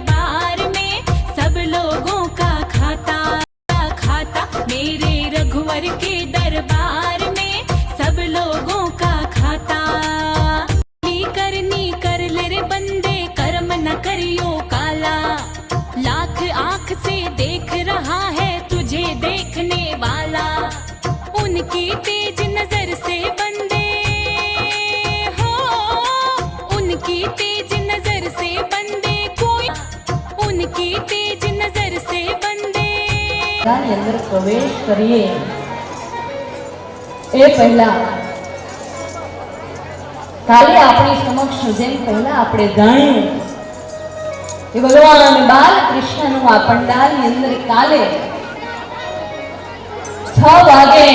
दरबार में सब लोगों का खाता खाता। मेरे रघुवर के दरबार में सब लोगों का खाता। करनी कर ले रे बंदे, कर्म न करियो काला। लाख आंख से देख रहा है तुझे देखने वाला। उनकी तेज नजर से बंदे हो, उनकी तेज नजर से बंदे कोई, उनकी तेज नजर से बंदे। अंदर प्रवेश करिए ए पहला काले अपनी समक्ष जेम पहला આપણે જાણ્યું કે ભગવાન બાલકૃષ્ણનું આ પંડાલની અંદર કાલે 6 વાગે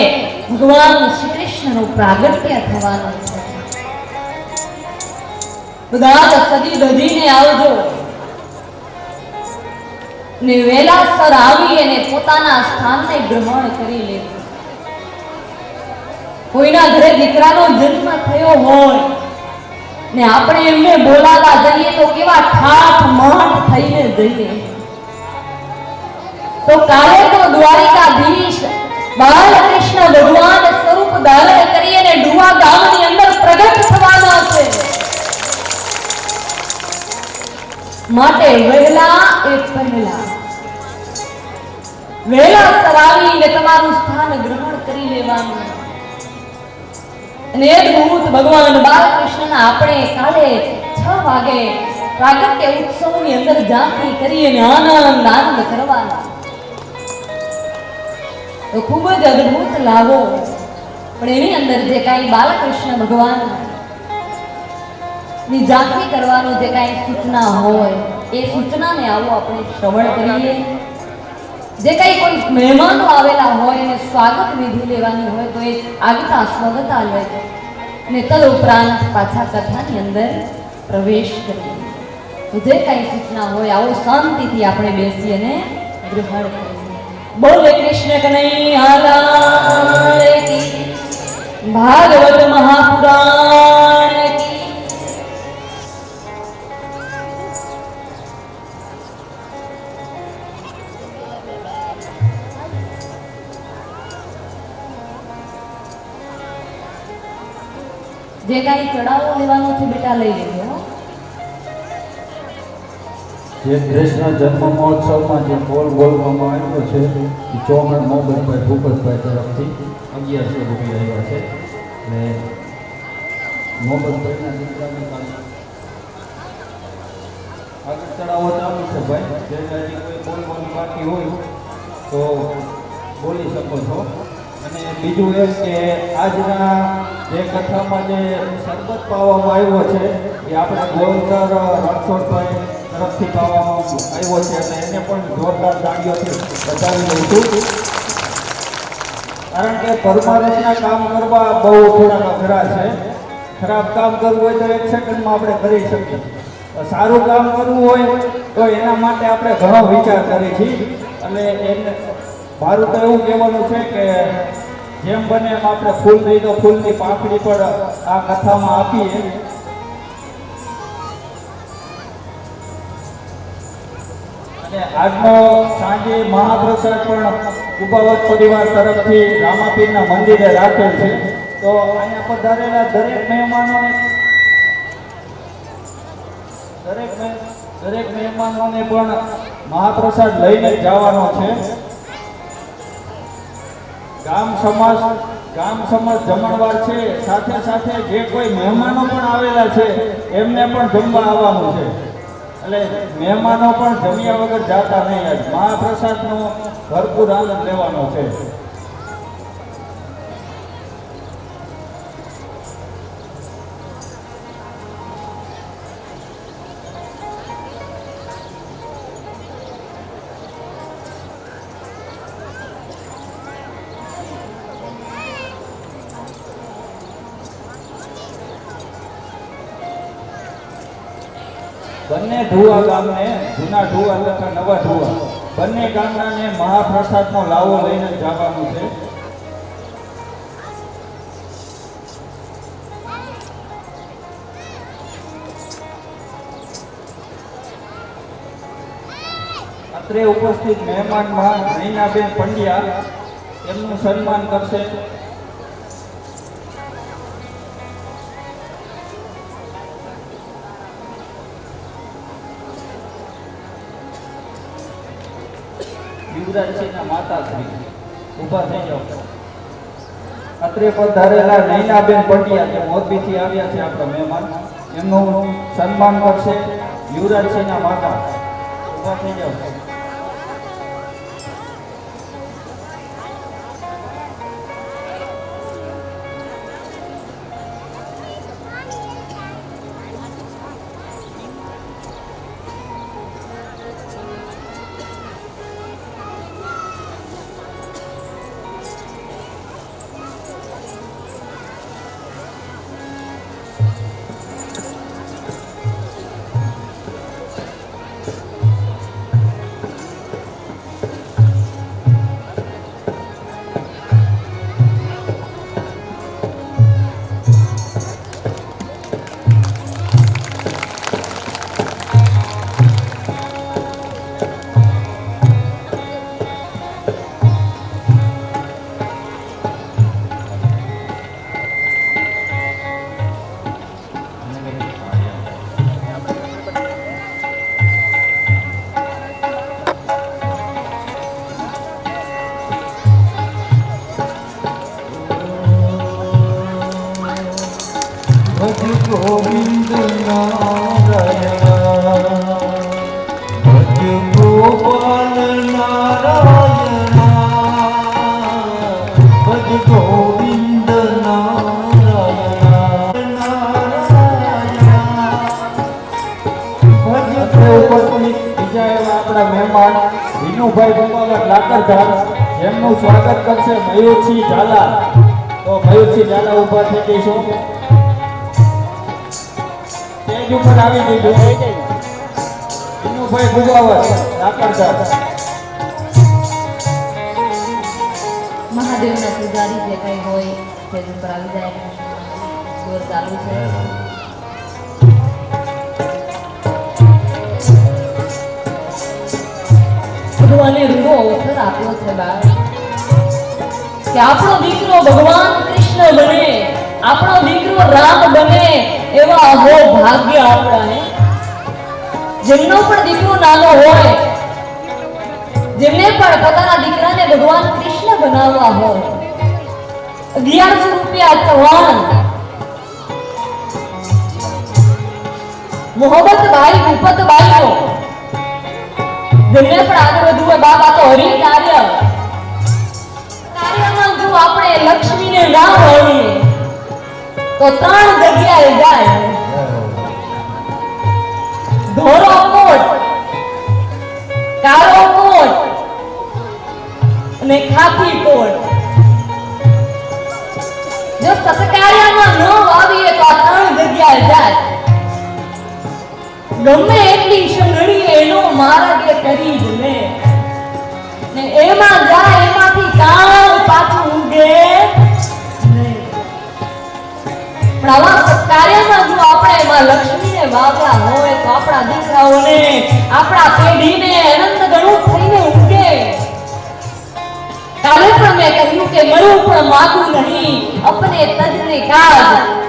ભગવાન શ્રી કૃષ્ણનું પ્રાગટ્ય થવાનું છે। બધા સજી ધજીને આવજો ને વેલાસર આવી અને પોતાના સ્થાનને ગ્રહણ કરી લેવું। કોઈના ઘરે દીકરાનો જન્મ થયો હોય ને આપણે એમને બોલાવા જઈએ તો કેવા ઠાઠ માઠ થઈને જઈએ। તો કાલે તો દ્વારિકાધીશ બાલકૃષ્ણ ભગવાન સ્વરૂપ ધારણ કરી અને ડુવા ગામની અંદર પ્રગટ થવાના છે। માટે વહેલા એ પહેલા વહેલા સવારીને તમારું સ્થાન ગ્રહણ કરી લેવાનું। અને અદ્ભુત ભગવાન બાલકૃષ્ણના આપણે કાલે 6 વાગે પ્રાગટ્ય ઉત્સવની અંદર ઝાંખી કરી અને આનંદ કરવાના। તો ખૂબ જ અદ્ભુત લાવો। પણ એની અંદર જે કાંઈ બાલકૃષ્ણ ભગવાન ની ઝાંખી કરવાનું જે કાંઈ સૂચના હોય એ સૂચનાને આવો આપણે શ્રવણ કરીએ। જે કાંઈ કોઈ મહેમાનો આવેલા હોય એને સ્વાગત વિધિ લેવાની હોય તો એ આગતા સ્વાગતા લે અને તદ ઉપરાંત પાછા કથાની અંદર પ્રવેશ કરીએ। તો જે કાંઈ સૂચના હોય આવો શાંતિથી આપણે બેસી અને ગ્રહણ કરીએ। બોલે કૃષ્ણ કનૈયા લાલ કી, ભાગવત મહાપુરાણ કી। જે કાંઈ ચડાવો લેવાનો છે બેટા લઈ લેજો। જે કૃષ્ણ જન્મ મહોત્સવમાં જે બોલ બોલવામાં આવ્યો છે એ ચોમણ મોહનભાઈ ભૂપતભાઈ તરફથી 1100 રૂપિયા આવ્યા છે। અને મોહનભાઈના દીકરાને આગળ ચડાવો ચાલુ છે ભાઈ। જે કોઈ બોલ બોલ બાકી હોય તો બોલી શકો છો। અને બીજું એ કે આજના જે કથામાં જે શરબત પાવામાં આવ્યો છે એ આપણે ગોલધર રણછોડભાઈ તરફથી પાવામાં આવ્યો છે અને એને પણ જોરદાર તાળીઓથી બતાવી દઉં છું। કારણ કે પરમારસના કામ કરવા બહુ થોડાક અઘરા છે। ખરાબ કામ કરવું હોય તો 1 સેકન્ડમાં આપણે કરી શકીએ। સારું કામ કરવું હોય તો એના માટે આપણે ઘણો વિચાર કરીએ છીએ। અને એને મારું તો એવું કહેવાનું છે કે જેમ બને એમ આપણે ફૂલ દઈ તો ફૂલની પાંખડી પણ આ કથામાં આપીએ। અને આજનો સાંજે મહાપ્રસાદ પણ કુબાવત પરિવાર તરફથી રામાપીરના મંદિરે રાખેલ છે। તો અહીંયા પધારેલા દરેક મહેમાનોને પણ મહાપ્રસાદ લઈને જવાનો છે। ગામ સમાજ જમણવાર છે। સાથે સાથે જે કોઈ મહેમાનો પણ આવેલા છે એમને પણ જમવા આવવાનું છે। એટલે મહેમાનો પણ જમ્યા વગર જાતા નહીં। આજ મહાપ્રસાદનો ભરપૂર આનંદ લેવાનો છે। બંને ઢુવા ગામને જૂના ઢુવા તથા નવા ઢુવા બંને ગામનાને મહાપ્રસાદનો લાવો લઈને જવાનું છે। અત્રે ઉપસ્થિત મહેમાનમાં નૈનાબેન પંડ્યા એમનું સન્માન કરશે. યુવરાજસિંહના માતાશ્રી ઊભા થઈ જાઓ. અત્રે પધારેલા નૈનાબેન પંડ્યા જે મોરબીથી આવ્યા છે આપણા મહેમાન, એમનું સન્માન કરશે યુવરાજસિંહના માતા. ઊભા થઈ જાઓ. ગોવિંદ નારાયણ ભજ ગોપાલ નારાયણ ભજ ગોવિંદ નારાયણ અત્રે ઉપસ્થિત બીજા એવા આપણા મહેમાન વિનુભાઈ ભગવાન લાકરધાર, જેમનું સ્વાગત કરશે મયુરસિંહ ઝાલા. તો મયુરસિંહ ઝાલા ઊભા થઈ જઈશું. સ્ટેજ ઉપર આવી જઈશું. વિનુભાઈ ભગવાન લાકરધાર. મહાદેવના પૂજારી જે કઈ હોય સ્ટેજ ઉપર આવી જાય. દોર ચાલુ છે. ભગવાને રૂડો અવસર આપ્યો છે બાળ કે આપણો દીકરો ભગવાન કૃષ્ણ બને, આપણો દીકરો રામ બને, એવા અહો ભાગ્ય આપણાને. જેમનો પણ દીકરો નાનો હોય, જેમને પણ પોતાના દીકરાને ભગવાન કૃષ્ણ બનાવવા હોય, 1100 રૂપિયા ચવાણ મોહબ્બતભાઈ ભૂપતભાઈઓ, જેમને પણ આગળ વધવું હોય, બાબા તો હરિ કાર્યમાં જો આપણે લક્ષ્મીને ના વળીએ તો 3 જગ્યાએ જાય. ધોળો કોટ, કાળો કોટ અને ખાખી કોટ. જો સત્કાર્યમાં ન વાવીએ તો આ 3 જગ્યાએ જાય. ગમે એટલી સંઘડીએ એનો માર્ગ એ કરી જ લે ને એમાં જાય, એમાંથી કામ પાછું ઉગે નહીં. પણ આવા કાર્યમાં જો આપણે એમાં લક્ષ્મીને વાવ્યા હોય તો આપણા દીકરાઓને, આપણા પેઢીને અનંત ગણું થઈને ઉગે. કાલે પણ મેં કહ્યું કે મળ્યું પણ માગું નહીં, અપને તજને કાજ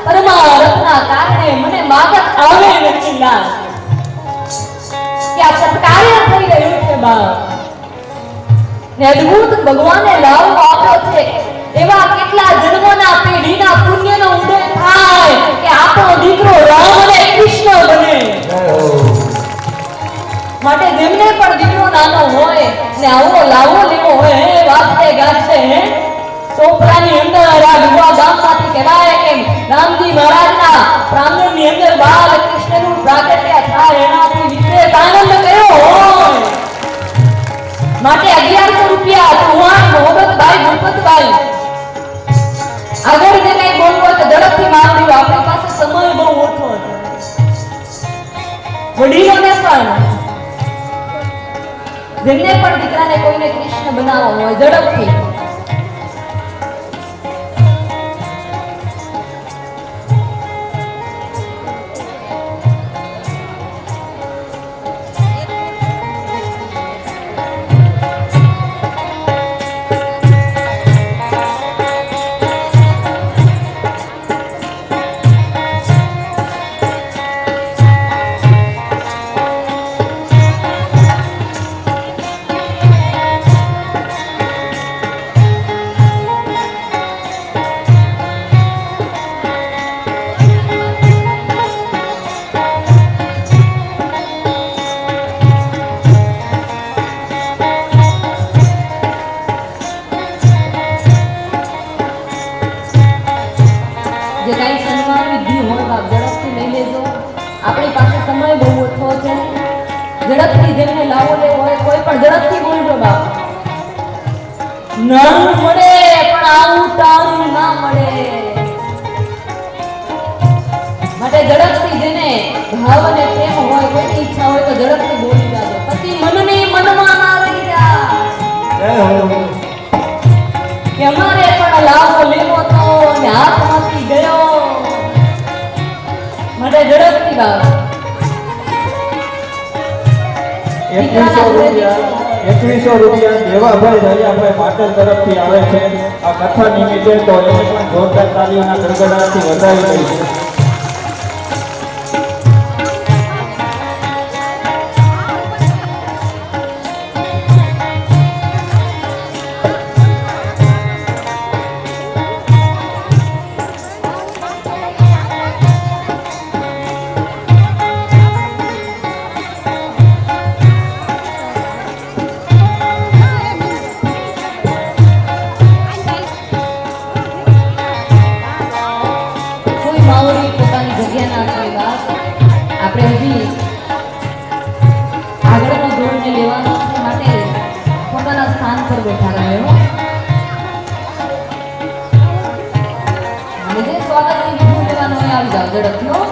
પરમારથના કારણે મને માગત આવે નથી લાજ. કે આ સત્કાર્ય થઈ રહ્યું છે બાપ ને અદ્ભુત ભગવાને લાવો આપ્યો છે. એવા કેટલા જન્મોના પેઢીના પુણ્યનો ઉદય થાય કે આપણો દીકરો રામ અને કૃષ્ણ બને. માટે જેમને પણ દીકરો નાનો હોય ને આવો લાવો લેવો હોય, હે વાજતે ગાજતે હે ટોપરાની અંદર આ વિવાહ ગામમાંથી કહેવાય કે રામજી મહારાજના પ્રાંગણની અંદર બાલ કૃષ્ણનું પ્રાગટ્ય થાય, એનાથી વિશેષ આનંદ કયો હોય. માટે 1100 રૂપિયા ચૌહાણ મોહબ્બતભાઈ ભૂપતભાઈ. આગળ જે કઈ બોલવું હોય તો ઝડપથી માંગી લો, આપણી પાસે સમય બહુ ઓછો છે. વડીલોને પણ, જેમને પણ દીકરાને કોઈને કૃષ્ણ બનાવવો હોય, ઝડપથી. ઝડપથી જેમને લાવો લેવો હોય કોઈ પણ ઝડપથી બોલજો બાપ. નાનું મળે પણ આવું તારું ના મળે. માટે ઝડપથી જેને ભાવ અને પ્રેમ હોય કોઈની ઈચ્છા હોય તો ઝડપથી બોલી જાજો. પછી મનની મનમાં ના રહી જાય કે અમારે પણ લાવો લેવો તો અને હાથમાંથી ગયો. માટે ઝડપથી બાપ. 2100 રૂપિયા દેવાભાઈ દરિયાભાઈ પાટણ તરફથી આવે છે આ કથા નિમિત્તે, તો એને પણ જોરદાર તાલીઓના ગડગડાટથી વધાવી દઈશું. આપણે હજી આગળનો દોરને લેવાનો છે માટે પોતાના સ્થાન પર બેઠા રહ્યો. અને જે સ્વાગતની વિધિ લેવાનો હોય આવી જાવ ઝડપથી.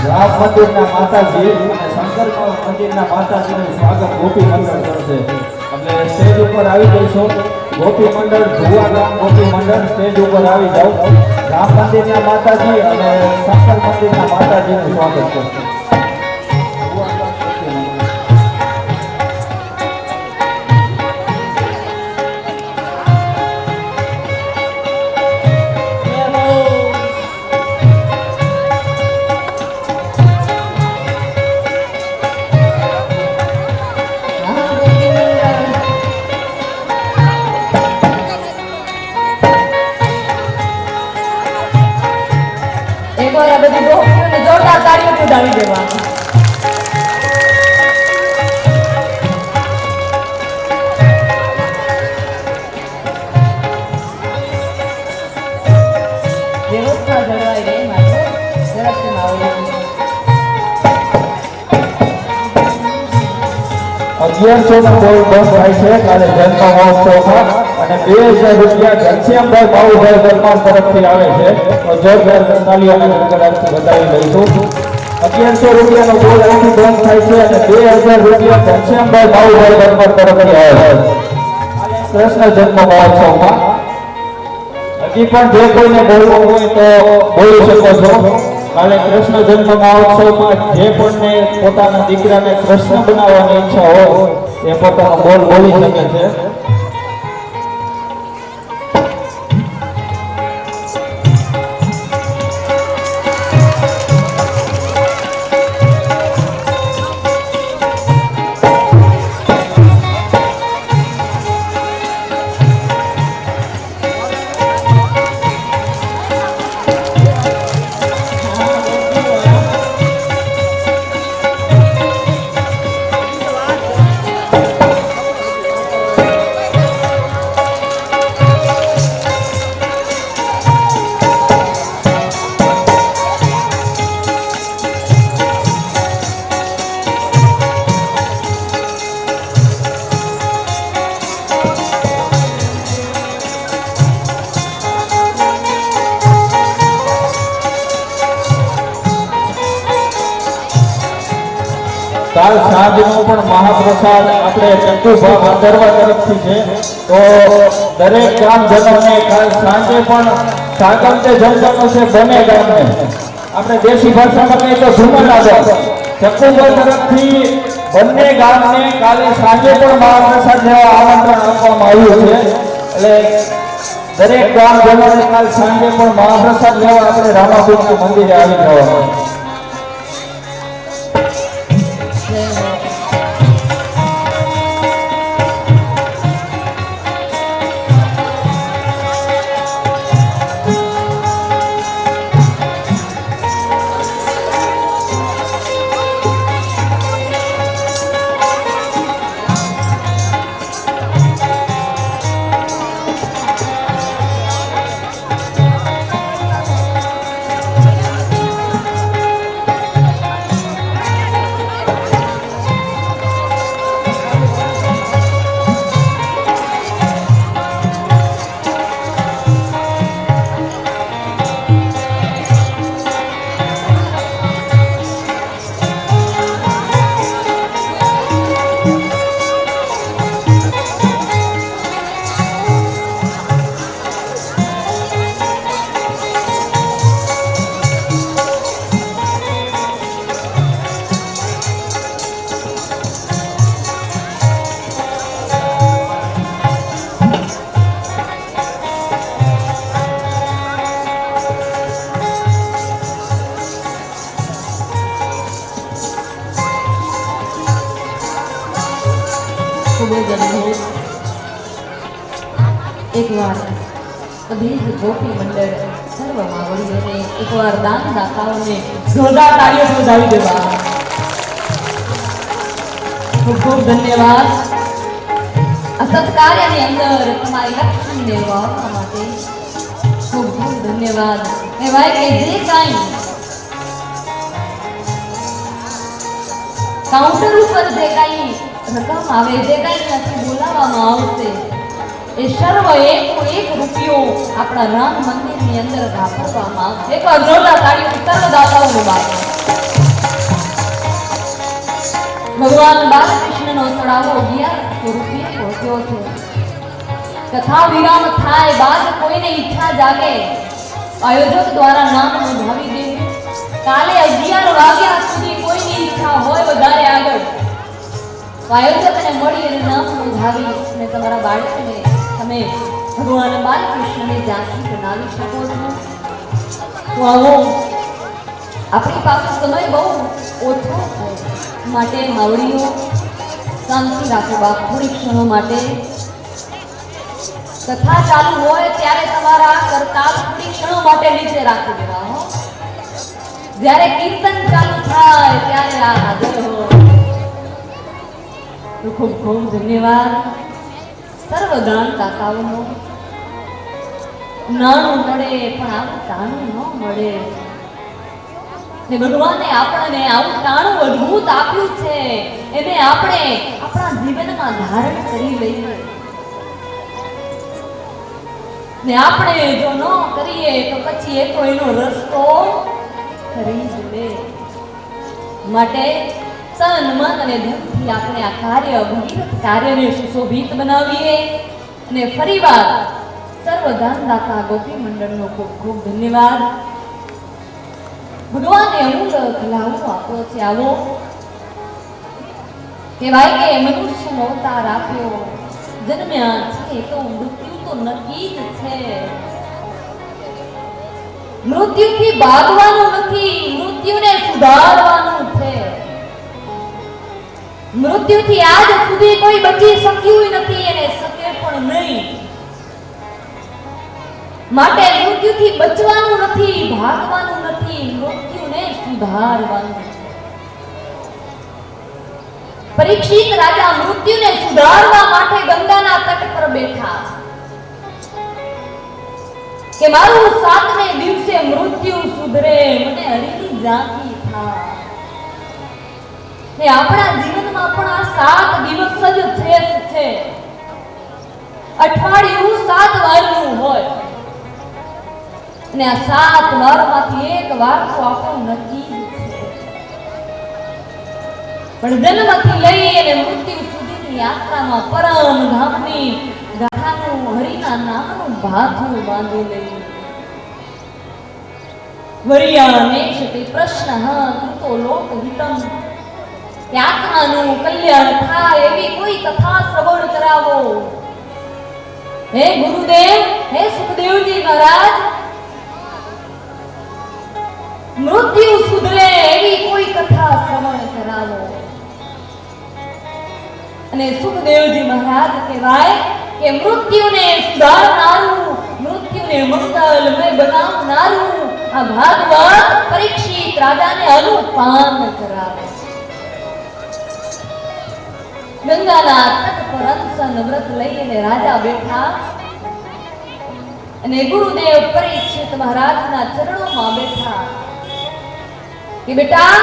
રામ મંદિરના માતાજી અને શંકર મંદિરના માતાજીનું સ્વાગત ગોપી મંડળ કરશે. એટલે સ્ટેજ ઉપર આવી જઈશું. ગોપી મંડળ ધુવા ગામ ગોપી મંડળ સ્ટેજ ઉપર આવી જાવ. રામ મંદિરના માતાજી અને શંકર મંદિરના માતાજીનું સ્વાગત કરશે. એકવાર આ બધી ગોપીઓને જોરદાર તાળીઓથી ઉડાવી દેવાનું. વ્યવસ્થા જળવાઈ રહે માટે ઝડપથી માવડી. 1100 નો બોલ બંધ થાય છે કાલે જન્મ મહોત્સવમાં અને 2000 રૂપિયા ઘનશ્યામભાઈ બાબુભાઈ પરમાર તરફથી આવે છે. તો જોરદાર તાલીઓના ગડગડાટથી વધાવી લઈશું. 1100 રૂપિયાનો બોલ અહીંથી બંધ થાય છે અને 2000 રૂપિયા ઘનશ્યામભાઈ બાબુભાઈ પરમાર તરફથી આવે છે કૃષ્ણ જન્મ મહોત્સવમાં. હજી પણ જે કોઈને બોલવું હોય તો બોલી શકો છો. કાલે કૃષ્ણ જન્મ મહોત્સવમાં જે પણ પોતાના દીકરાને કૃષ્ણ બનાવવાની ઈચ્છા હોય એ પોતાનો બોલ બોલી શકે છે. કાલ સાંજનો પણ મહાપ્રસાદ આપણે ચંદુભા ભાદરવા તરફથી છે. તો દરેક ગામજનોને કાલ સાંજે પણ સાગમતે જમવાનું છે બંને ગામને. આપણે દેશી ભાષામાં કહીએ તો ધુમનાગર ચંદુભા તરફથી બંને ગામને કાલે સાંજે પણ મહાપ્રસાદ લેવા આમંત્રણ આપવામાં આવ્યું છે. એટલે દરેક ગામજનોને કાલ સાંજે પણ મહાપ્રસાદ લેવા આપણે રામાપીરના મંદિરે આવી જવાનું. ખૂબ જ અદ્ભુત. એકવાર બધી જ ગોપી મંડળ સર્વ માવડીઓને એકવાર દાનદાતાઓને જોરદાર તાળીઓ બજાવી દેવા. ખૂબ ખૂબ ધન્યવાદ. આ સત્કાર્યની અંદર તમારી લક્ષ્મીને વાવવા માટે ખૂબ ખૂબ ધન્યવાદ. કહેવાય કે જે કાંઈ કાઉન્ટર ઉપર જે કાંઈ રકમ આવે, જે કાંઈ ત્યાંથી બોલાવવામાં આવશે, એ સર્વ એક રૂપિયો આપણા રામ મંદિરની અંદર વાપરવામાં આવશે. એકવાર જોરદાર તાળીઓ સર્વ દાતાઓને બાદ. ભગવાન બાલકૃષ્ણનો ચડાવો 1100 રૂપિયા પહોંચ્યો છે. કથા વિરામ થાય બાદ કોઈને ઈચ્છા જાગે, આયોજક દ્વારા નામ નોંધાવી દેવું. કાલે 11 વાગ્યા સુધી કોઈની ઈચ્છા હોય વધારે આગળ, આયોજકને મળી અને નામ નોંધાવી અને તમારા બાળકને તમે ભગવાન બાલકૃષ્ણને ઝાંખી બનાવી શકો છો. તો આવો, આપણી પાસે સમય બહુ ઓછો છે, માટે માવડીઓ શાંતિ રાખો બાપ થોડી ક્ષણો માટે. કથા ચાલુ હોય ત્યારે તમારા કરતાલ થોડી ક્ષણો માટે નીચે રાખી દેવા હો. જ્યારે કીર્તન ચાલુ થાય ત્યારે આ હાજર હો. તો ખૂબ ખૂબ ધન્યવાદ. સર્વ દાનદાતાઓનો નાણું મળે પણ આવું ટાણું ન મળે. ને ભગવાને આપણને આવું ટાણું અદ્ભુત આપ્યું છે, એને આપણે આપણા જીવનમાં ધારણ કરી લઈએ. ને આપણે જો ન કરીએ તો પછી એ તો એનો રસ્તો કરી જ લે. માટે તન મન અને ધનથી આપણે આ કાર્ય ભગીરથ કાર્યને સુશોભિત બનાવીએ. અને ફરીવાર સર્વ દાનદાતા ગોપી મંડળનો ખૂબ ખૂબ ધન્યવાદ. ભગવાને અમૂલ કલાઓ આપ્યો છે. આવો, કહેવાય કે મનુષ્યનો અવતાર આપ્યો, જન્મ્યા છે તો મૃત્યુ તો નક્કી જ છે. મૃત્યુથી ભાગવાનું નથી, મૃત્યુને સુધારવાનું છે. મૃત્યુથી આજ સુધી કોઈ બચી શક્યું નથી અને શકે પણ નહીં. માટે મૃત્યુથી બચવાનું નથી, ભાગવાનું નથી, મૃત્યુને સુધારવાનું છે. પરીક્ષિત રાજા મૃત્યુને સુધારવા માટે ગંગાના તટ પર બેઠા કે મારું 7મે દિવસે મૃત્યુ સુધરે, મને હરિની ઝાંખી થાય. ને આપણા જીવનમાં પણ આ 7 દિવસ જ છે. અઠવાડિયું 7 વારનું હોય અને આ 7 વારમાંથી એક વાર તો આપણું નક્કી છે. પણ જન્મથી લઈ અને મૃત્યુ સુધીની યાત્રામાં પરમ ધામની ગાથાનું હરિના નામનું ભાથું બાંધી લઈ. વરિયાનેશ તે પ્રશ્ન કૃતો લોક હિતમ, કે આત્માનું કલ્યાણ થાય એવી કોઈ કથા શ્રવણ કરાવો. હે ગુરુદેવ, હે સુખદેવજી મહારાજ, મૃત્યુ સુધરે એવી કોઈ કથા શ્રવણ કરાવો. અને સુખદેવજી મહારાજ કહેવાય કે મૃત્યુને સુધારનારું, મૃત્યુને મંગલમય બનાવનારું આ ભાગવત પરીક્ષિત રાજાને અનુપાન કરાવે. ગંગાના તટ પર અનશન વ્રત લઈને રાજા બેઠા અને ગુરુદેવ પરીક્ષિત મહારાજના ચરણોમાં બેઠા કે બેટા,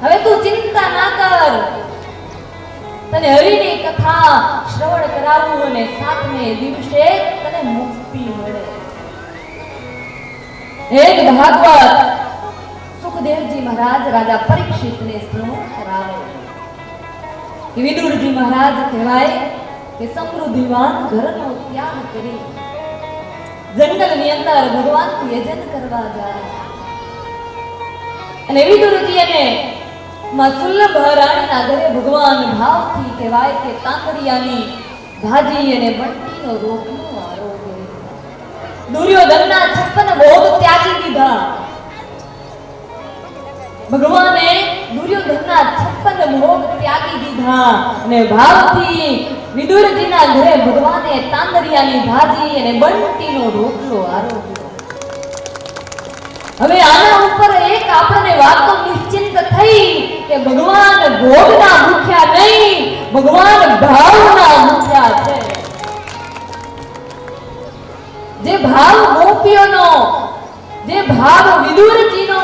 હવે તું ચિંતા ના કર, તને હરિની કથા શ્રવણ કરાવું અને 7મે દિવસે તને મુક્તિ મળે. એક ભાગવત સુખદેવજી મહારાજ રાજા પરીક્ષિતને શ્રવણ કરાવે. વિદુરજી મહારાજ કહેવાય કે સમૃદ્ધિવાન ઘરનો ત્યાગ કરી જંગલની અંદર ભગવાનનું યજન કરવા જાય. અને વિદુરજી અને માં સુલભ રાણીના ઘરે ભગવાન ભાવથી કહેવાય કે કાંકરિયાની ભાજી અને બંટીનો રોટલો આરોગ્ય. દુર્યોધનના 56 ભોગ ત્યાગી દીધા. ભગવાને દુર્યોધનના 56 ભોગ ત્યાગી દીધા અને ભાવથી વિદુરજીના ઘરે ભગવાને તાંદરિયાની ભાજી અને બંટીનો રોટલો આરોગ્યો. હવે આના ઉપર એક આપણને વાત તો નિશ્ચિત થઈ કે ભગવાન ભોગના ભૂખ્યા નહીં, ભગવાન ભાવના ભૂખ્યા છે. જે ભાવ ગોપીઓનો, જે ભાવ વિદુરજીનો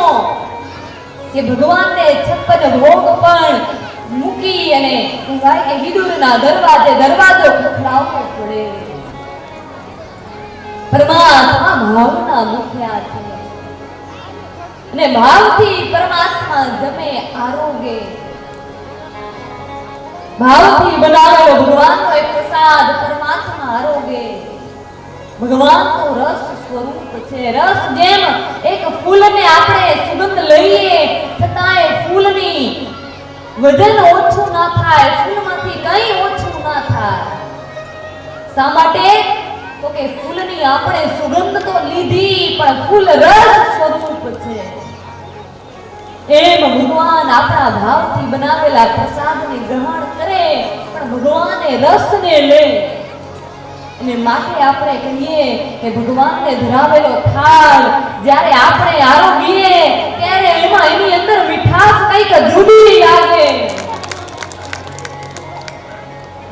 કે ભગવાનને 56 ભોગ પણ મૂકી અને કહેવાય કે વિદુરના દરવાજો ખખડાવવો પડે. પરમાત્મા ભાવના ભૂખ્યા છે અને ભાવથી પરમાત્મા જમે આરોગે. ભાવથી બનાવેલો ભગવાનનો એક પ્રસાદ પરમાત્મા આરોગે. ભગવાન તો રસ સ્વરૂપ છે. રસ જેમ એક ફૂલને આપણે સુગંધ લઈએ છતાંય ફૂલની વજન ઓછું ના થાય, ફૂલમાંથી કંઈ ઓછું ના થાય. શા માટે? તો કે ફૂલની આપણે સુગંધ તો લીધી પણ ફૂલ રસ સ્વરૂપ છે. એમ ભગવાન આપણા ભાવથી બનાવેલા પ્રસાદને ગ્રહણ કરે પણ ભગવાને રસને લે. અને માટે આપણે કહીએ કે ભગવાનને ધરાવેલો થાળ જ્યારે આપણે આરોગીએ ત્યારે એમાં એની અંદર મીઠાશ કંઈક જુદી લાગે.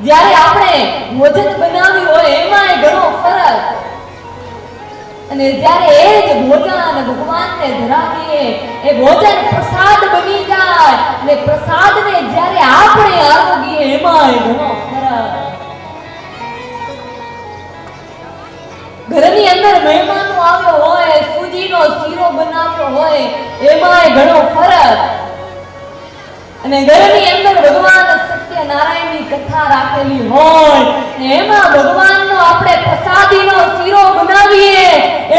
જ્યારે આપણે ભોજન બનાવ્યું હોય એમાંય ઘણો ફરક. અને જ્યારે એ જ ભોજન ભગવાનને ધરાવીએ એ ભોજન પ્રસાદ બની જાય અને પ્રસાદને જ્યારે આપણે આરોગીએ એમાંય ઘણો ફરક. ઘરની અંદર મહેમાનો આવ્યો હોય, સૂજીનો શીરો બનાવ્યો હોય એમાંય ઘણો ફરક. અને ઘરની અંદર ભગવાન સત્યનારાયણની કથા રાખેલી હોય એમાં ભગવાનનો આપણે પ્રસાદીનો શીરો બનાવીએ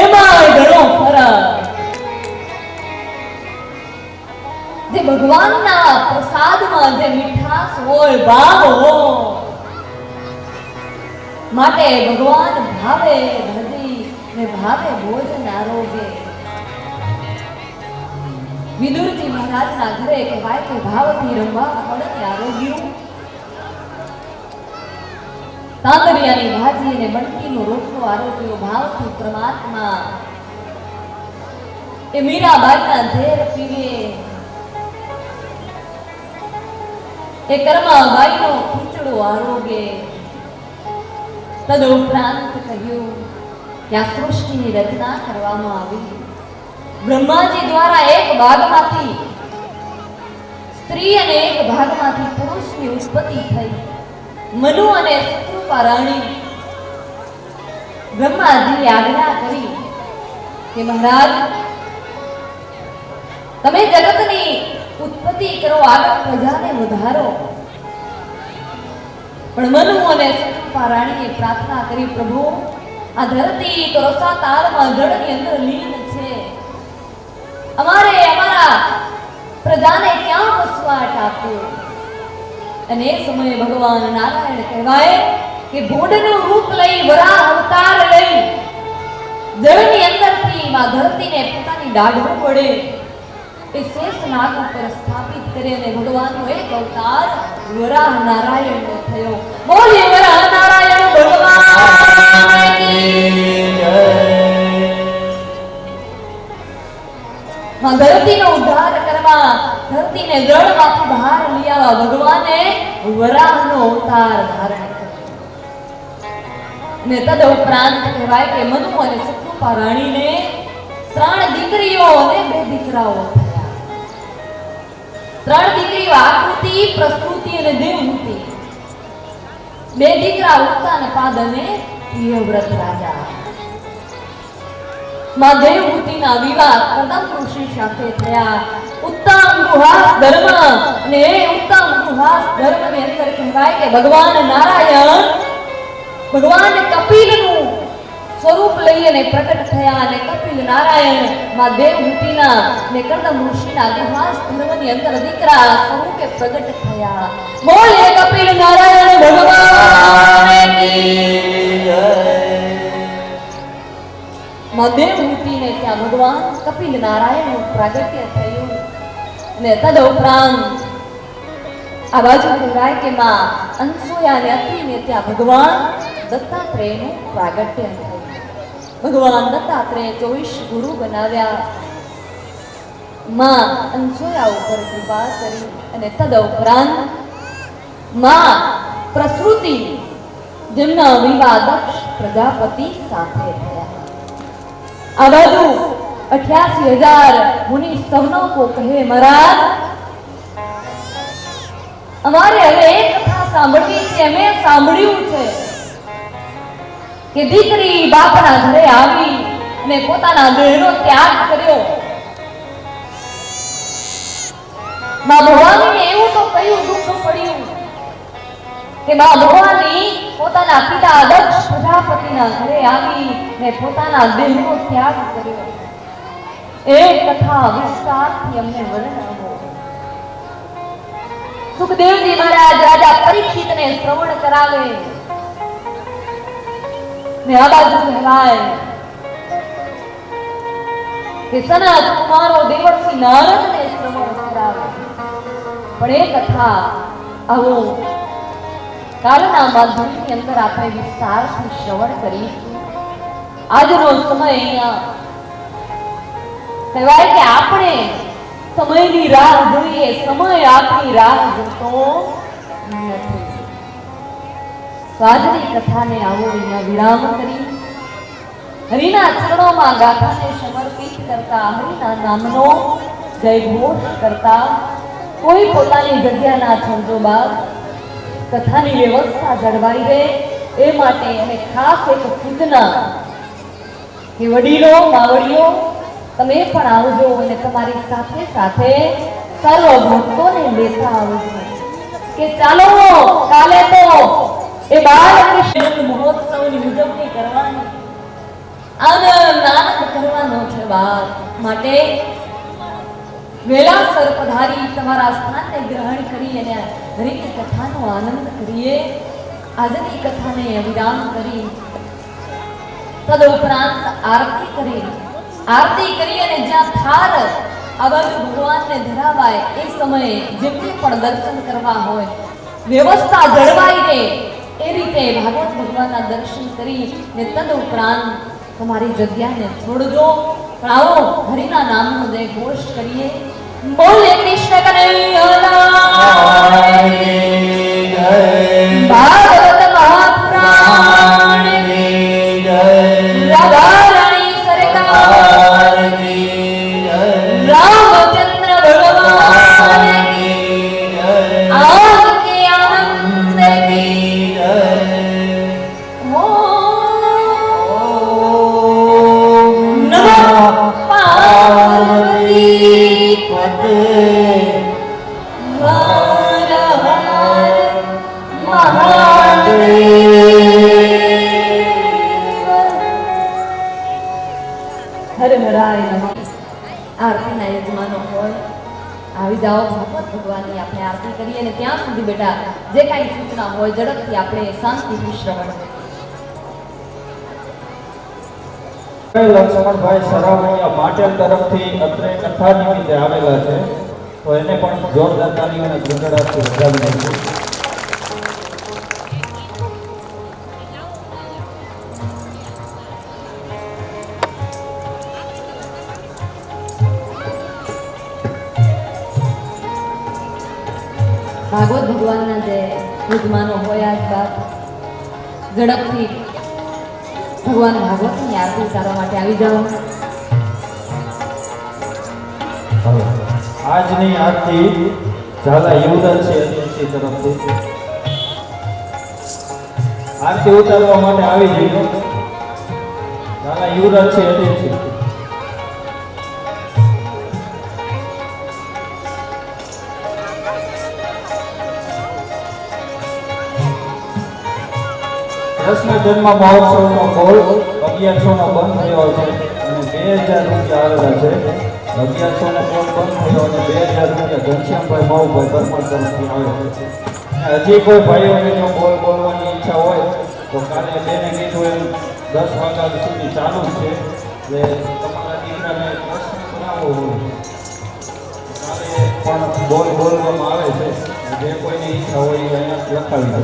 એમાંય ઘણો ફરક. જે ભગવાનના પ્રસાદમાં જે મીઠાશ હોય, ભાવ હોય, માટે ભગવાન ભાવે ભજી ને ભાવે ભોજન આરોગે. વિદુરજી મહારાજના ઘરે કહેવાય કે ભાવથી રંભા ફળને આરોગ્યું. તાંદરિયાની ભાજી અને બંટીનો રોટલો આરોગ્યો. ભાવથી પરમાત્મા એ મીરાબાઈના ઝેર પીવે, એ કર્માબાઈનો ખીચડો આરોગે. તદુપરાંત કહ્યું કે આ સૃષ્ટિની રચના કરવામાં આવી. બ્રહ્માજી દ્વારા એક ભાગમાંથી સ્ત્રી અને એક ભાગમાંથી પુરુષની ઉત્પત્તિ થઈ. મનુ અને શત્રુપા રાણી બ્રહ્માજીએ આજ્ઞા કરી કે મહારાજ તમે જગતની ઉત્પત્તિ કરો, આગળ પ્રજાને વધારો. પણ મનુ અને શત્રુપા રાણીએ પ્રાર્થના કરી, પ્રભુ આ ધરતી તો રસાતાળમાં જળની અંદર લીન છે, અમારે અમારા પ્રજાને ક્યાં વસવાટ આપ્યો. અને એ સમયે ભગવાન નારાયણ કહેવાય કે ભૂંડનું રૂપ લઈ, વરાહ અવતાર લઈ જળની અંદરથી માં ધરતીને પોતાની દાઢો વડે એ શેષ નાગ ઉપર સ્થાપિત કરે અને ભગવાનનો એક અવતાર વરાહ નારાયણનો થયો. બોલીએ વરાહ નારાયણ ભગવાન કી જય. માં ધરતીનો ઉદ્ધાર કરવા, ધરતીને જળમાંથી બહાર લઈ આવવા ભગવાને વરાહનો અવતાર ધારણ કર્યો. અને તદ ઉપરાંત કહેવાય કે મનુ અને શત્રુપા રાણીને 3 દીકરીઓ અને 2 દીકરાઓ થયા. 3 દીકરીઓ આકૃતિ, પ્રસ્તુતિ અને દેવહૂતિ. 2 દીકરા ઉત્તાનપાદ અને પ્રિયવ્રત રાજા. માં દેવહૂતિના વિવાહ કદમ ઋષિ સાથે થયા. ઉત્તમ ગૃહાસ ધર્મ અને એ ઉત્તમ ગૃહાસ ધર્મની અંદર કહેવાય કે ભગવાન નારાયણ ભગવાન કપિલનું સ્વરૂપ લઈ અને પ્રકટ થયા. અને કપિલ નારાયણ માં દેવહૂતિના ને કદમ ઋષિના ગૃહાસ ધર્મની અંદર દીકરા સ્વરૂપે પ્રગટ થયા. બોલે કપિલ નારાયણ ભગવાન કી જય. માં દેવહૂતિને ત્યાં ભગવાન કપિલ નારાયણનું પ્રાગટ્ય થયું. ને તદ ઉપરાંત આ બાજુ કહેવાય કે માં અનસૂયાને અત્રિને ત્યાં ભગવાન દત્તાત્રેયનું પ્રાગટ્ય થયું. ભગવાન દત્તાત્રેય 24 ગુરુ બનાવ્યા. માં અનસૂયા ઉપર કૃપા કરી અને તદ ઉપરાંત માં પ્રસૃતિ જેમના વિવાહ દક્ષ પ્રજાપતિ સાથે થયા. આ બાજુ 88,000 મુનિ સવનો કો કહે મહારાજ અમારે હવે એક કથા સાંભળવી છે. અમે સાંભળ્યું છે કે દીકરી બાપના ઘરે આવી અને પોતાના દેહનો ત્યાગ કર્યો. માં ભવાનીને એવું તો કયું દુઃખ પડ્યું કે માં ભવાની પોતાના પિતા દક્ષ પ્રજાપતિના ઘરે આવી ને પોતાના દેહનો ત્યાગ કર્યો. એ કથા વિસ્તારથી અમને વર્ણવો. સુખદેવજી મહારાજ રાજા પરીક્ષિતને શ્રવણ કરાવે ને આ બાજુ કહેવાય કે સનત કુમારો દેવર્ષિ નારદને શ્રવણ કરાવે. પણ એ કથા આવો કાલના માધ્યમની અંદર આપણે વિસ્તારથી શ્રવણ કરીશું. આજનો સમય અહીંયા કહેવાય કે આપણે સમયની રાહ જોઈએ, સમય આપણી રાહ જોતો નથી. તો આજની કથાને આવો અહીંયા વિરામ કરી હરિના ચરણોમાં ગાથાને સમર્પિત કરતા, હરિના નામનો જયઘોષ કરતા, કોઈ પોતાની જગ્યા ના છોડજો બાદ કથાની વ્યવસ્થા જળવાઈ રહે એ માટે અને ખાસ એક સૂચના કે વડીલો માવડીઓ તમે પણ આવજો અને તમારી સાથે સાથે સર્વ ભક્તોને લેતા આવજો કે ચાલો કાલે તો એ બાળકૃષ્ણ મહોત્સવની ઉજવણી કરવાની, આનંદ કરવાનો છે. બાદ માટે વેલાસર પધારી તમારા સ્થાનને ગ્રહણ કરી અને હરિની કથાનો આનંદ કરીએ. આજની કથાને વિરામ કરી તદ ઉપરાંત આરતી કરી અને જ્યાં થાર આ બાજુ ભગવાનને ધરાવાય એ સમયે જેમને પણ દર્શન કરવા હોય વ્યવસ્થા જળવાઈ રહે એ રીતે ભાગવત ભગવાનના દર્શન કરી ને તદ ઉપરાંત તમારી જગ્યાને છોડજો. પણ આવો હરિના નામનો જય ઘોષ કરીએ. બોલે કૃષ્ણ કનૈયા ભાગવત મહાપુરાણ રાધારાણી સરકાર રામચંદ્ર ભગવાન આજ કે આનંદ કી આરતીના યજમાનો હોય આવી જાઓ. ભગવત ભગવાનની આપણે આરતી કરીએ અને ત્યાં સુધી બેટા જે કાંઈ સૂચના હોય ઝડપથી આપણે શાંતિથી શ્રવણ લક્ષ્મણભાઈ સરાવણીયા પાટેલ તરફથી અત્રે કથા નિમિત્તે આવેલા છે, તો એને પણ જોરદાર તાલીઓ અને ગડગડાટથી વધાવી દઈશું. ભાગવત ભગવાનના જે યજમાનો હોય આજ બાદ ઝડપથી ભગવાન ભાગવતની આરતી ઉતારવા માટે આવી જાઓ. આજની આરતી ઝાલા યુવરાજ છે એજન્સી તરફથી આરતી ઉતારવા માટે આવી જઈએ. ઝાલા યુવરાજ છે એજન્સી. કૃષ્ણ જન્મ મહોત્સવનો ગોળ 1100 નો બંધ થયો છે અને 2000 રૂપિયા આવેલા છે. 1100 નો ગોળ બંધ થયો અને 2000 રૂપિયા ઘનશ્યામભાઈ માઉભાઈ પરમાર તરફથી આવે છે. અને હજી કોઈ ભાઈઓને જો ગોળ બોલવાની ઈચ્છા હોય તો કાલે બેને કીધું એમ 10 વાગ્યા સુધી ચાલુ છે. એટલે તમારા દીકરાને પ્રશ્ન સુનાવવો હોય કાલે પણ બોલ બોલવામાં આવે છે. જે કોઈની ઈચ્છા હોય એ અહીંયા લખાવી દો.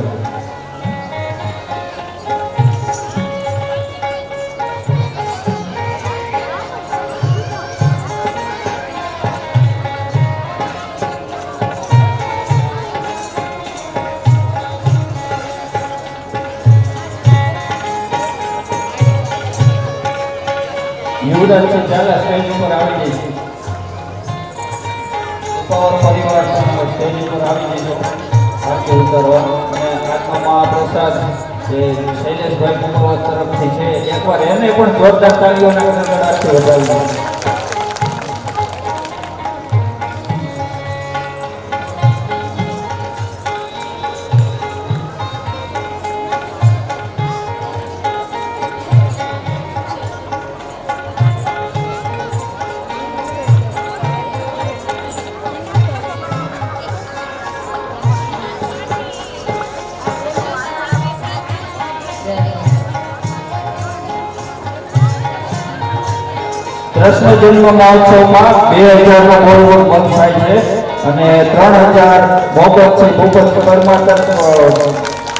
યુવરાજસિંહ ઝાલા સ્ટેજ ઉપર આવી જઈશ. પરિવાર સ્ટેજ ઉપર આવી જઈશો. આરતી ઉતારવા અને આજનો મહાપ્રસાદ જે શૈલેષભાઈ કુંભવત તરફથી છે, એકવાર એને પણ જોરદાર તાળીઓના ગણગણાટથી વધાવી. કૃષ્ણ જન્મ મહોત્સવમાં 2000 નો બોલવોટ બંધ થાય છે અને 3000 મોગલસિંહ ભૂપત પરમાર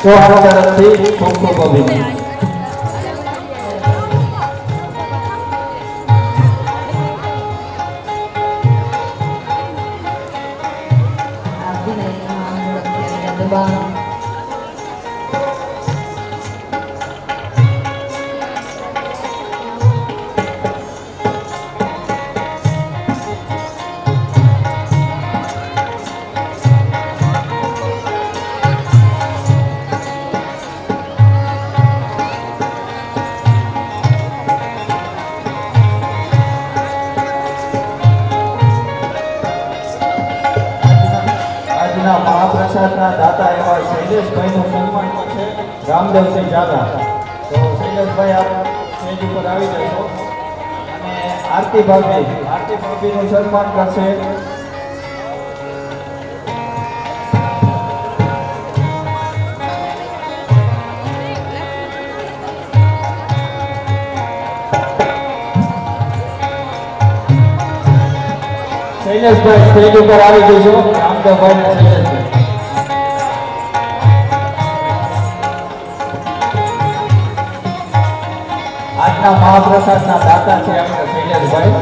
ચૌહાણ તરફથી ખૂબ ખૂબ અભિનંદન. મહાપ્રસાદના દાતા એવા શૈલેષભાઈનું સન્માન છે, રામદેવસિંહ ઝાલા. તો શૈલેષભાઈ આપ સ્ટેજ ઉપર આવી જશો અને આરતી ભાભીનું સન્માન કરશે. શૈલેષભાઈ સ્ટેજ ઉપર આવી જશો. રામદેવભાઈ ને શૈલેષભાઈ આજના મહાપ્રસાદના દાતા છે આપણે શૈલેષભાઈ.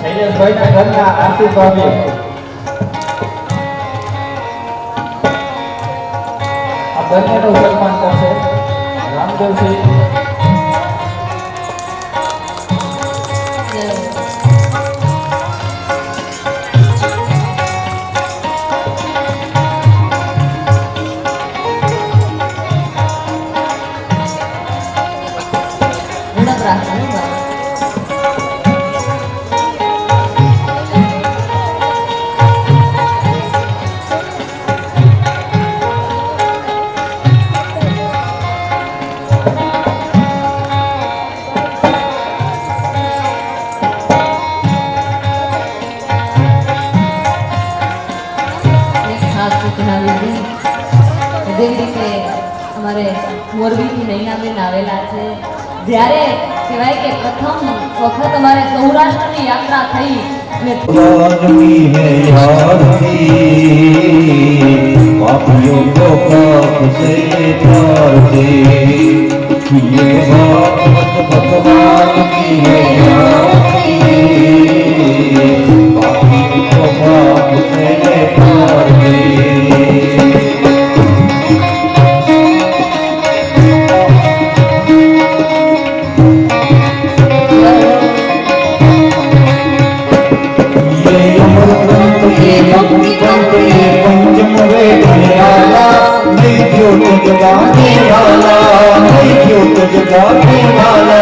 શૈલેષભાઈના ઘરના આરતી ભાભી બંનેનું સન્માન કરશે. રામદેવસિંહ જેવી રીતે અમારે મોરબીથી નૈનાબેન આવેલા છે. જ્યારે કહેવાય કે પ્રથમ વખત અમારે સૌરાષ્ટ્રની યાત્રા થઈ અને आदमी है यारी पापियों को पाप से तारते ये बात भगवान की है यारी पापियों को पाप से तारते पंचम वेद निराला नहीं ज्योत जगाने वाला नहीं ज्योत जगाने वाला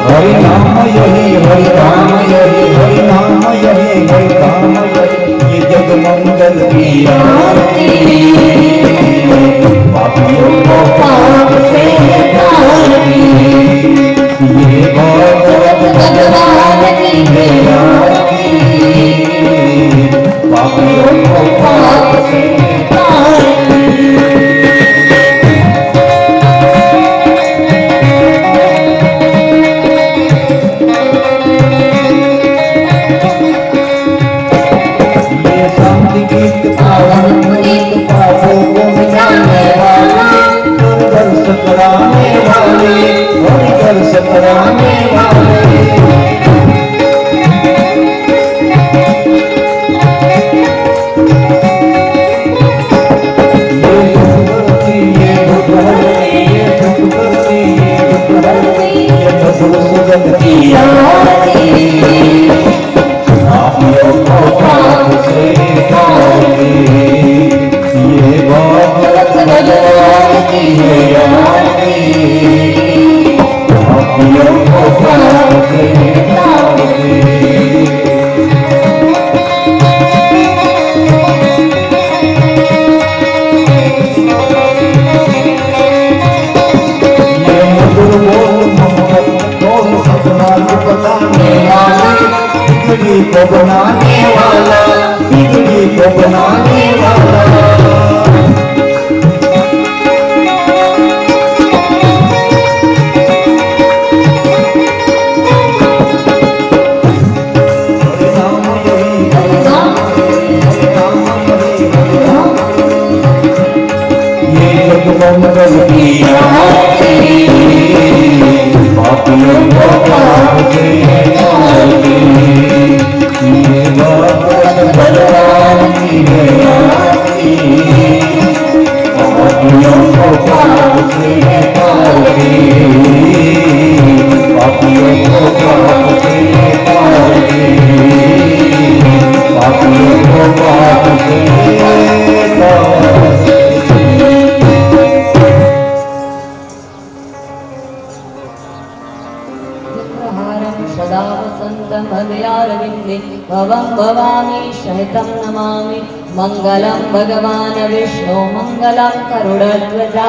हरि नाम यही हरि नाम यही हरि नाम यही हरि नाम यही ये जग मंगल की आरती पापियों को पाप से तारती ये लाल बनाने वाला, बिगड़ी को बनाने वाला, बिगड़ी को बनाने वाला। मंगल की पापियों को पाप से मारती, ये बात बलवान की है पापियों को पाप से मारती, पापियों को पाप से मारती, पापियों को पाप से मारती। सदा वसन्तं हृदयारविन्दे भवं भवामि शहितं नमामि। मङ्गलं भगवान् विष्णु मङ्गलं गरुडध्वजा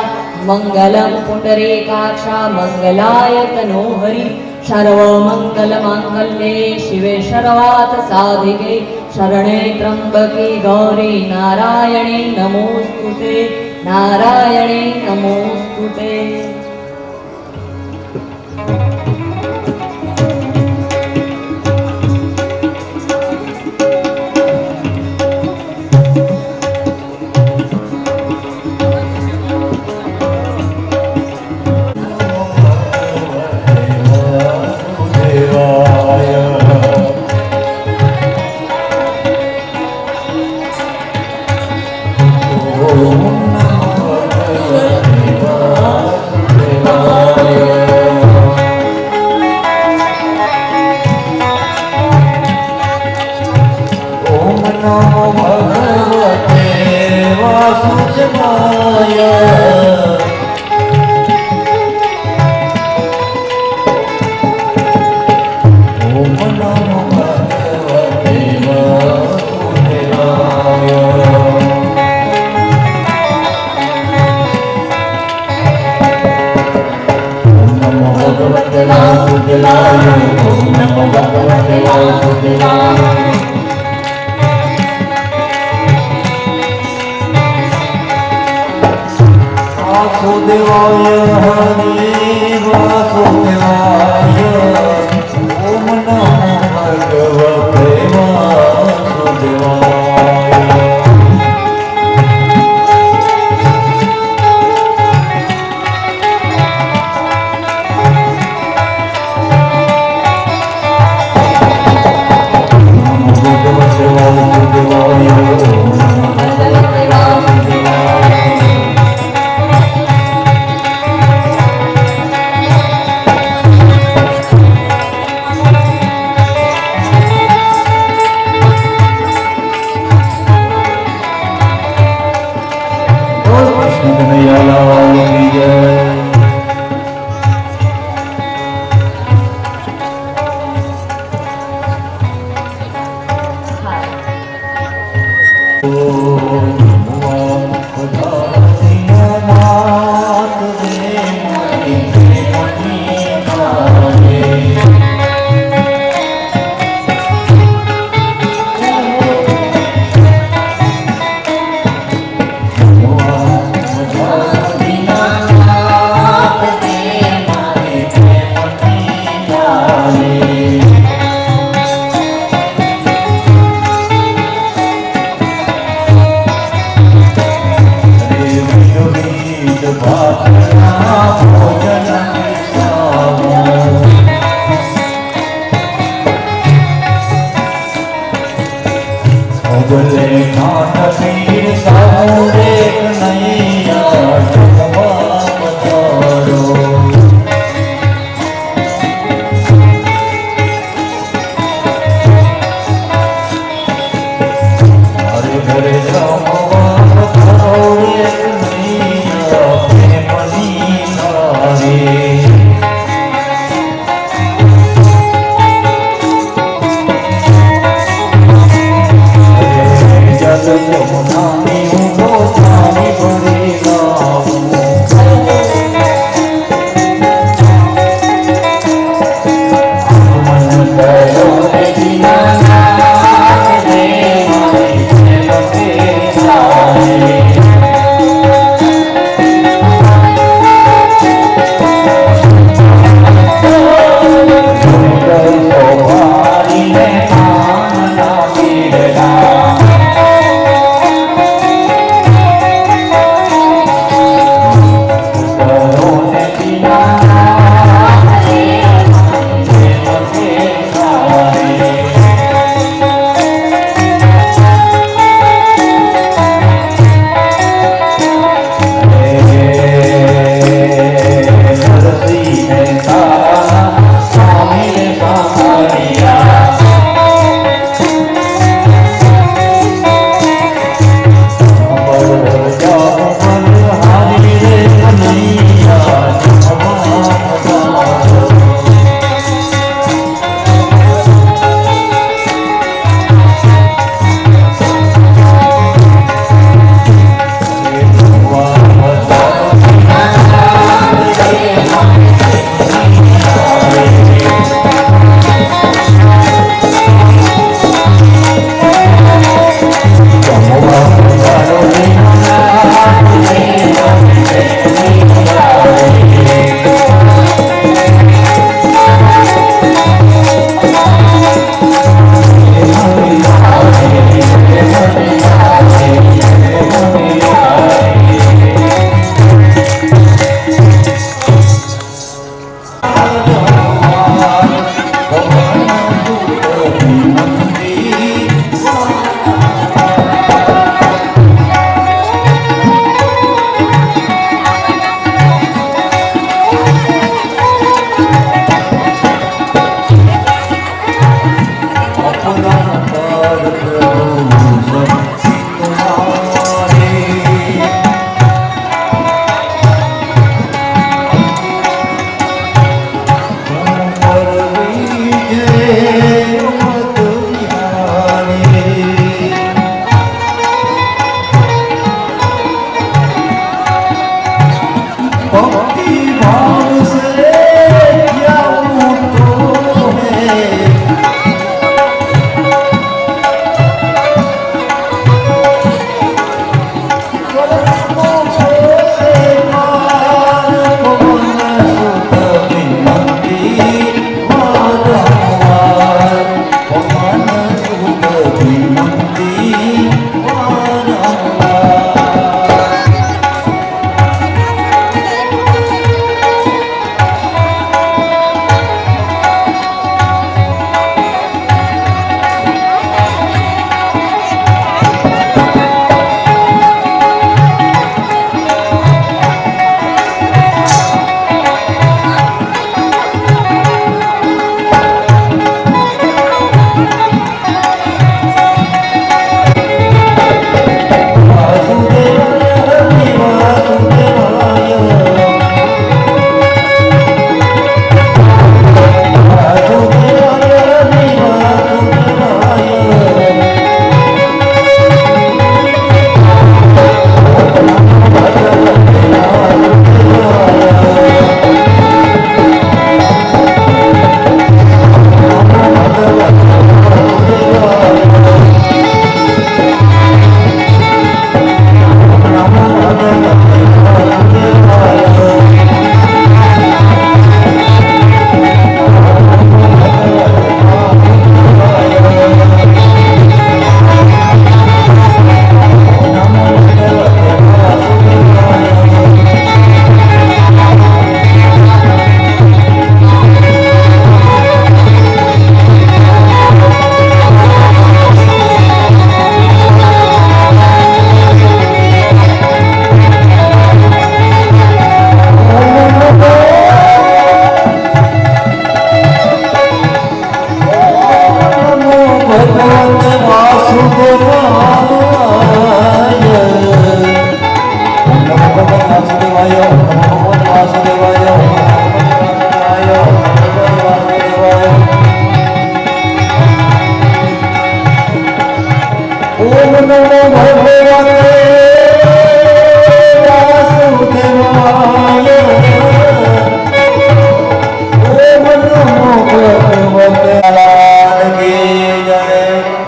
मङ्गलं पुण्डरीकाक्षा मङ्गलाय तनोहरि। सर्वमङ्गलमाङ्गल्ये शिवे सर्वार्थसाधिके शरणे त्र्यम्बके गौरी नारायणे नमोऽस्तुते, नारायणे नमोऽस्तुते। जमुना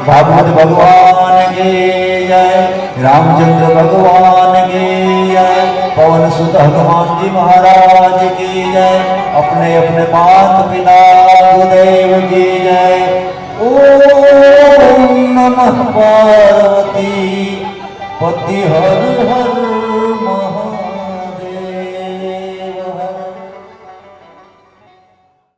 भागवत भगवान की जय, रामचंद्र भगवान की जय, पवन सुत हनुमान जी महाराज की जय, अपने अपने माता पिता गुरुदेव की जय। ओम नमः पार्वती पति हर